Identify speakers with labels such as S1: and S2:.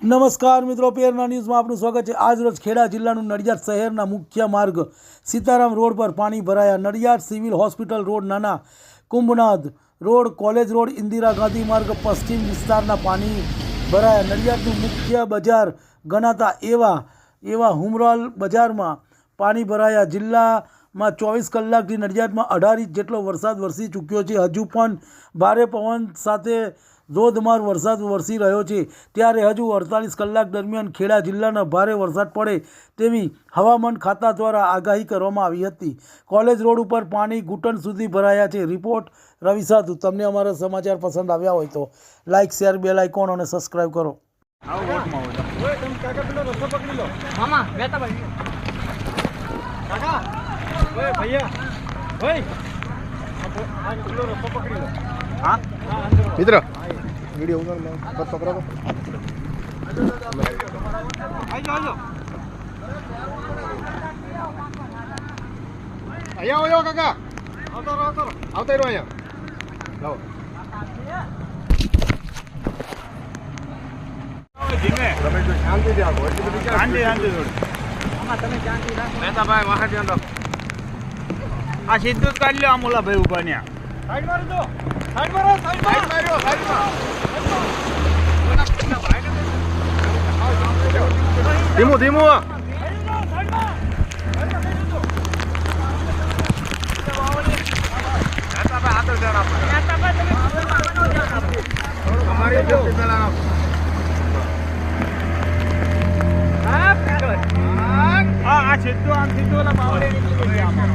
S1: નમસ્કાર મિત્રો, પેરના ન્યૂઝમાં આપનું સ્વાગત છે। આજરોજ ખેડા જિલ્લાનું નડિયાદ શહેરના મુખ્ય માર્ગ સીતારામ રોડ પર પાણી ભરાયા। નડિયાદ સિવિલ હોસ્પિટલ રોડ, નાના Kumbhnath road, college road, Indira Gandhi માર્ગ પશ્ચિમ વિસ્તારના પાણી ભરાયા। નડિયાદનું મુખ્ય બજાર ગણાતા એવા હુમરાલ બજારમાં પાણી ભરાયા। જિલ્લામાં 24 કલાકથી નડિયાદમાં 18 ઇંચ જેટલો વરસાદ વરસી ચૂક્યો છે। હજુ પણ ભારે પવન સાથે ધોધમાર વરસાદ વરસી રહ્યો છે, ત્યારે હજુ 48 કલાક દરમિયાન ખેડા જિલ્લાના ભારે વરસાદ પડે તેવી હવામાન ખાતા દ્વારા આગાહી કરવામાં આવી હતી। કોલેજ રોડ ઉપર પાણી ઘૂંટણ સુધી ભરાયા છે। રિપોર્ટ રવિ સાધુ। તમને અમારા સમાચાર પસંદ આવ્યા હોય તો લાઇક, શેર, બેલ આઇકોન અને સબસ્ક્રાઇબ કરો।
S2: મિત્ર वीडियो पकड़ो तो आया हो काका आवता रहो आया लाओ धीमे रमेश जो शांति दे आगो એટલી બધી શાંતિ થોડી આમાં તમે શાંતિ રાખો મહેતા ભાઈ વાહ ધ્યાન રાખો આ સીધું જ કાઢ લ્યો આમોલા ભાઈ ઉભા ન્યા સાઈડ મારી દો સાઈડ મારો સાઈડ મારો ધીમો ધીમો સીધું આમ સીધું ઓલા બાવળે નીકળી ગયા